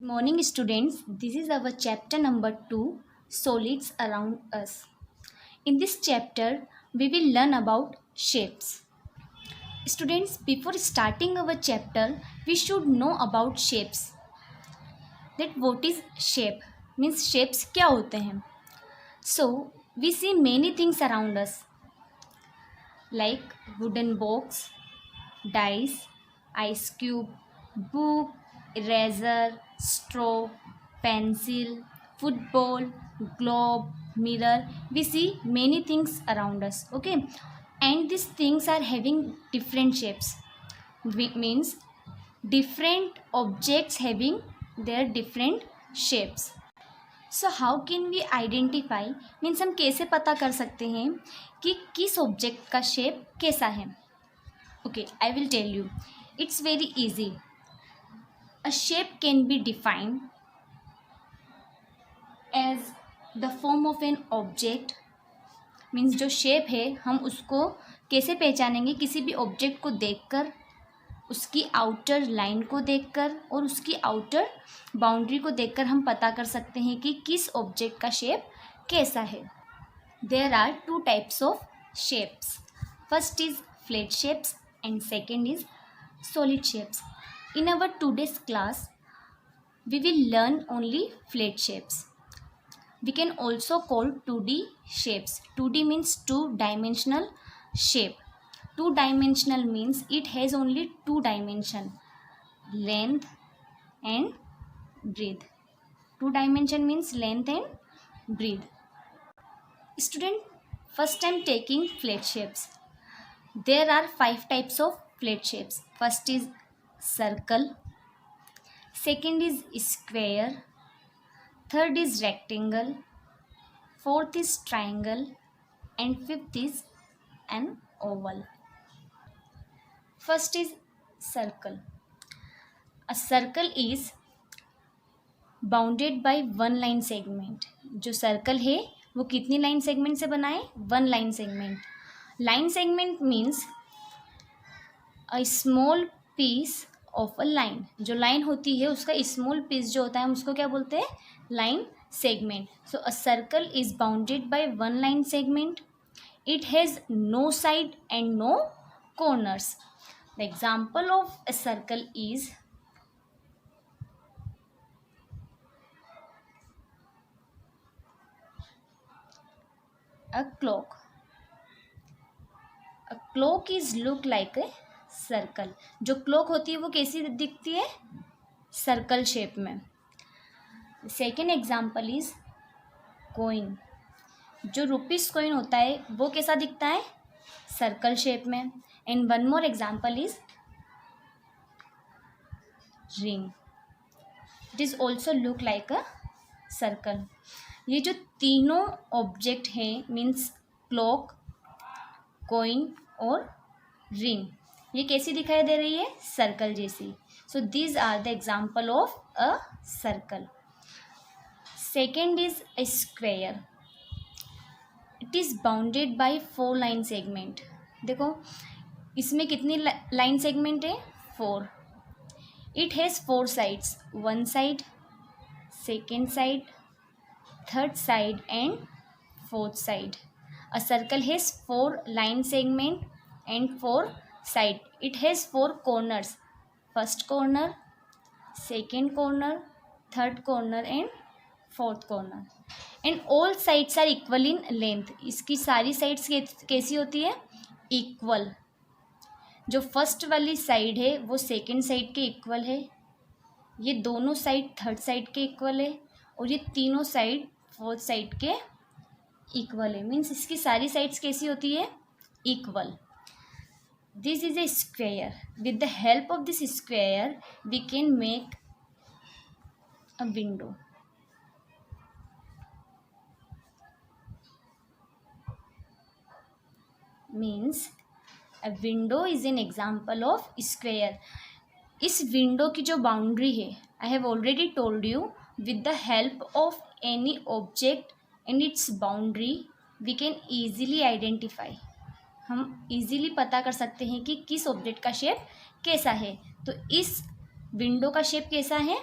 Morning students, this is our chapter number 2, Solids Around Us. In this chapter, we will learn about shapes. Students, before starting our chapter, we should know about shapes. That what is shape? Means shapes क्या होते हैं? So, we see many things around us like wooden box, dice, ice cube, book, eraser, straw, pencil, football, globe, mirror. We see many things around us. Okay, and these things are having different shapes. Means different objects having their different shapes. So how can we identify means हम कैसे पता कर सकते हैं कि किस object का shape कैसा है. Okay, I will tell you. It's very easy. A shape can be defined as the form of an object. Means जो शेप है हम उसको कैसे पहचानेंगे? किसी भी ऑब्जेक्ट को देखकर, उसकी आउटर लाइन को देखकर और उसकी आउटर बाउंड्री को देखकर हम पता कर सकते हैं कि किस ऑब्जेक्ट का शेप कैसा है. There are two types of shapes. First is flat shapes and second is solid shapes. In our today's class, we will learn only flat shapes. We can also call 2D shapes. 2D means two-dimensional shape. Two-dimensional means it has only two dimension, length and breadth. Two-dimension means length and breadth. Student, first I am taking flat shapes. There are 5 types of flat shapes. First is circle, second is square, third is rectangle, fourth is triangle, and fifth is an oval. First is circle. A circle is bounded by one line segment. जो circle है वो कितनी line segment से बना है? One line segment. Line segment means a small piece of a line. जो line होती है उसका स्मॉल पीस जो होता है हम उसको क्या बोलते हैं? Line segment. So a circle is bounded by one line segment. It has no side and no corners. The example of a circle is a clock. A clock is look like a circle. जो clock होती है वो कैसी दिखती है? Circle shape में. Second example is coin. जो rupees coin होता है वो कैसा दिखता है? सर्कल शेप में. And one more example is ring. It is also look like a circle. ये जो तीनों ऑब्जेक्ट हैं मीन्स क्लॉक, कॉइन और रिंग, ये कैसी दिखाई दे रही है? सर्कल जैसी. So these are the example of a circle. Second is a square. It is bounded by 4 line segment. देखो इसमें कितनी लाइन सेगमेंट है? 4. It has 4 sides. One side, second side, third side and fourth side. A circle has 4 line segment and 4 side. It has 4 corners. First corner, second corner, third corner and fourth corner. And all sides are equal in length. इसकी सारी sides कैसी होती है? Equal. जो first वाली side है वो second side के इक्वल है. ये दोनों साइड थर्ड साइड के इक्वल है और ये तीनों साइड फोर्थ साइड के इक्वल है. मीन्स इसकी सारी साइड्स कैसी होती है? Equal. This is a square. With the help of this square we can make a window. Means a window is an example of square. इस विंडो की जो बाउंड्री है, I have already told you, with the help of any object and it's boundary we can easily identify. हम easily पता कर सकते हैं कि किस ऑब्जेक्ट का शेप कैसा है. तो इस विंडो का शेप कैसा है?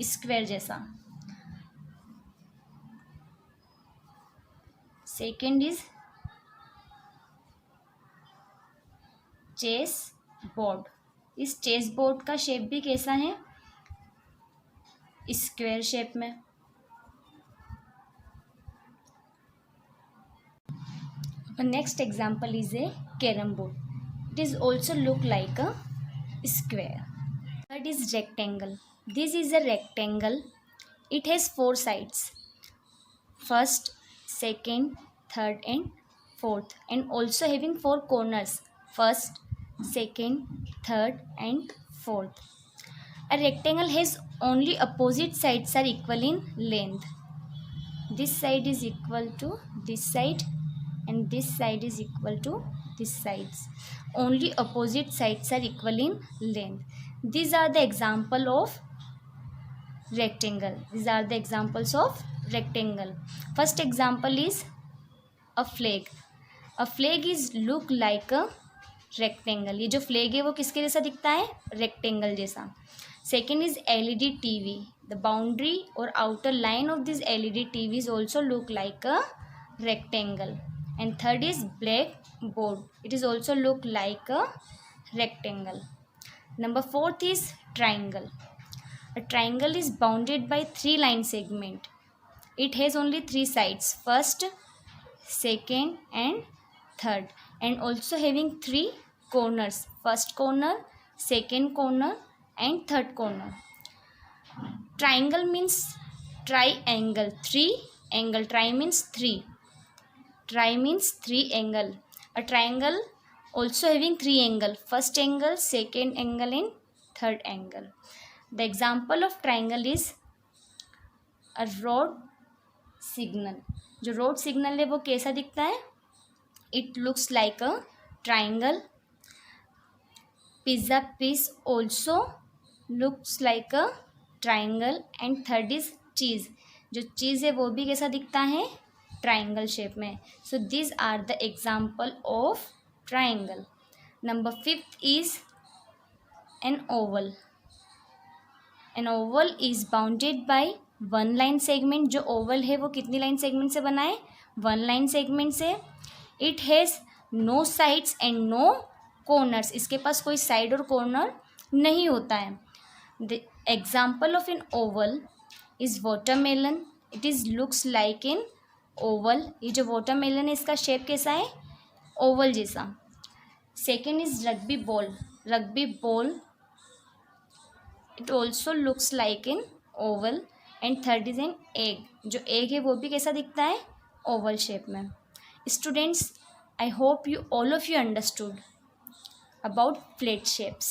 स्क्वायर जैसा. Second is chess board. इस चेस बोर्ड का शेप भी कैसा है, स्क्वायर शेप में. Next example is a carrom board. It is also look like a square. Third is rectangle. This is a rectangle. It has 4 sides. First, second, third and fourth, and also having 4 corners. First, second, third and fourth. A rectangle has only opposite sides are equal in length. This side is equal to this side and this side is equal to this sides. Only opposite sides are equal in length. These are the example of rectangle. These are the examples of rectangle. First example is a flag. A flag is look like a rectangle. ये जो flag है वो किसके जैसा दिखता है, rectangle जैसा. Second is LED TV. The boundary or outer line of this LED TV is also look like a rectangle. And third is blackboard. It is also look like a rectangle. Number 4th is triangle. A triangle is bounded by 3 line segment. It has only 3 sides, first, second and third, and also having 3 corners, first corner, second corner and third corner. Triangle means triangle, 3 angle. Tri means 3. Tri means 3 angle. A triangle also having 3 angle, first angle, second angle and third angle. The example of triangle is a road signal. जो road signal है वो कैसा दिखता है, it looks like a triangle. Pizza piece also looks like a triangle. And third is cheese. जो चीज़ है वो भी कैसा दिखता है, ट्राइंगल शेप में. So this are the example of triangle. Number 5th is an oval. An oval is bounded by 1 line segment. जो oval है वो कितनी लाइन सेगमेंट से बना है, 1 लाइन सेगमेंट से. It has no sides and no corners. इसके पास कोई साइड और कॉर्नर नहीं होता है. The example of an oval is watermelon. It is looks like in oval. ये जो वाटरमेलन है इसका शेप कैसा है, ओवल जैसा. Second is rugby ball. Rugby ball, it also looks like in Oval. And third is an egg. जो egg है वो भी कैसा दिखता है, ओवल शेप में. Students, I hope you all of you understood about flat shapes.